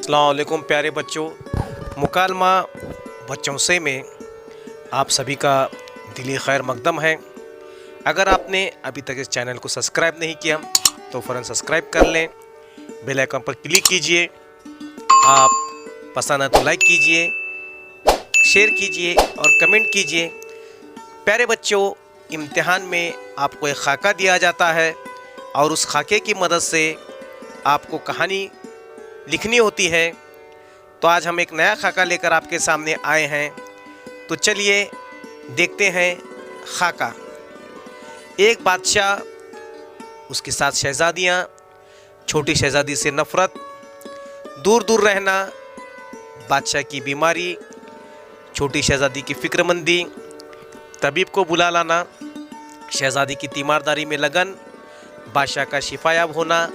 अस्सलाम वालेकुम प्यारे बच्चों। मुकालमा बच्चों से में आप सभी का दिली खैर मकदम है। अगर आपने अभी तक इस चैनल को सब्सक्राइब नहीं किया तो फ़ौरन सब्सक्राइब कर लें, बेल आइकन पर क्लिक कीजिए। आप पसंद है तो लाइक कीजिए, शेयर कीजिए और कमेंट कीजिए। प्यारे बच्चों, इम्तिहान में आपको एक खाका दिया जाता है और उस खाके की मदद से आपको कहानी लिखनी होती है। तो आज हम एक नया खाका लेकर आपके सामने आए हैं। तो चलिए देखते हैं खाका। एक बादशाह, उसके साथ शहज़ादियाँ, छोटी शहज़ादी से नफ़रत, दूर दूर रहना, बादशाह की बीमारी, छोटी शहज़ादी की फ़िक्रमंदी, तबीब को बुला लाना, शहज़ादी की तीमारदारी में लगन, बादशाह का शिफायाब होना,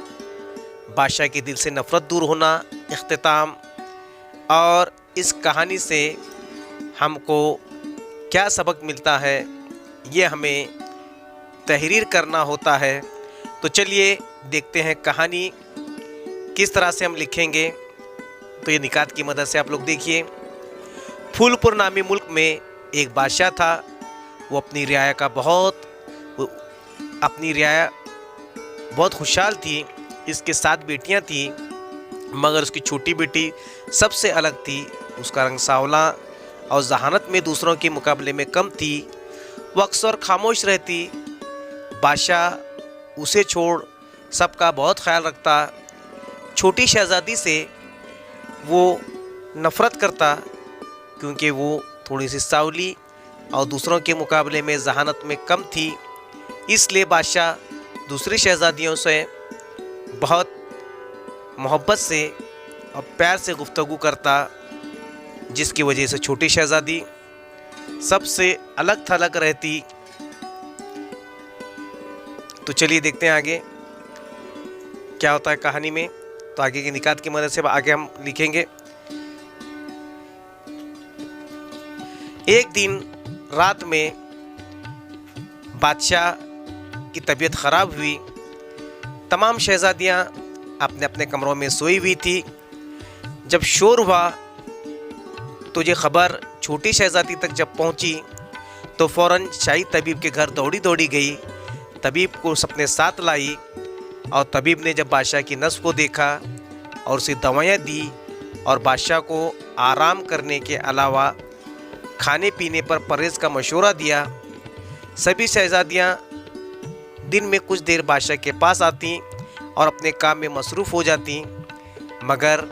बादशाह के दिल से नफ़रत दूर होना, इख्तिताम। और इस कहानी से हमको क्या सबक मिलता है, ये हमें तहरीर करना होता है। तो चलिए देखते हैं कहानी किस तरह से हम लिखेंगे। तो ये निकात की मदद से आप लोग देखिए। फूलपुर नामी मुल्क में एक बादशाह था। वो अपनी रियाया बहुत खुशहाल थी। इसके 7 बेटियां थीं, मगर उसकी छोटी बेटी सबसे अलग थी। उसका रंग सांवला और जहानत में दूसरों के मुकाबले में कम थी। वो अक्सर खामोश रहती। बादशाह उसे छोड़ सबका बहुत ख्याल रखता। छोटी शहज़ादी से वो नफ़रत करता क्योंकि वो थोड़ी सी सांवली और दूसरों के मुकाबले में जहानत में कम थी। इसलिए बादशाह दूसरी शहज़ादियों से बहुत मोहब्बत से और प्यार से गुफ्तगू करता, जिसकी वजह से छोटी शहज़ादी सबसे अलग थलग रहती। तो चलिए देखते हैं आगे क्या होता है कहानी में। तो आगे की निकात की मदद से आगे हम लिखेंगे। एक दिन रात में बादशाह की तबीयत ख़राब हुई। तमाम शहज़ादियाँ अपने अपने कमरों में सोई हुई थी। जब शोर हुआ तो ये ख़बर छोटी शहज़ादी तक जब पहुंची तो फ़ौरन शाही तबीब के घर दौड़ी दौड़ी गई। तबीब को अपने साथ लाई और तबीब ने जब बादशाह की नस को देखा और उसे दवाइयाँ दी और बादशाह को आराम करने के अलावा खाने पीने पर परहेज़ का मशवरा दिया। सभी शहज़ादियाँ दिन में कुछ देर बादशाह के पास आती और अपने काम में मसरूफ़ हो जाती, मगर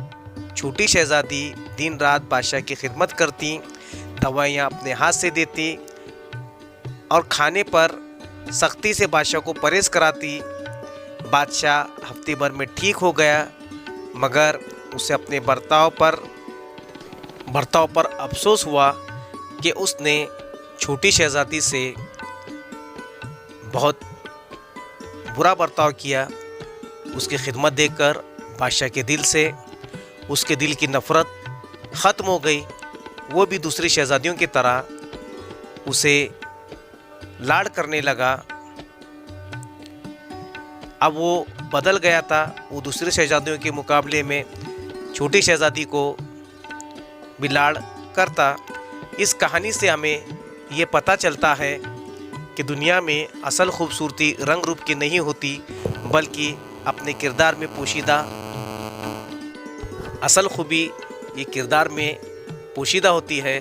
छोटी शहज़ादी दिन रात बादशाह की खिदमत करती, दवाइयाँ अपने हाथ से देती और खाने पर सख्ती से बादशाह को परहेज़ कराती। बादशाह हफ्ते भर में ठीक हो गया, मगर उसे अपने बर्ताव पर अफसोस हुआ कि उसने छोटी शहज़ादी से बहुत बुरा बर्ताव किया। उसकी खिदमत देखकर बादशाह के दिल से उसके दिल की नफ़रत ख़त्म हो गई। वो भी दूसरी शहज़ादियों की तरह उसे लाड़ करने लगा। अब वो बदल गया था। वो दूसरी शहज़ादियों के मुकाबले में छोटी शहज़ादी को भी लाड़ करता। इस कहानी से हमें ये पता चलता है कि दुनिया में असल खूबसूरती रंग रूप की नहीं होती, बल्कि अपने किरदार में पोशीदा, असल खूबी ये किरदार में पोशीदा होती है।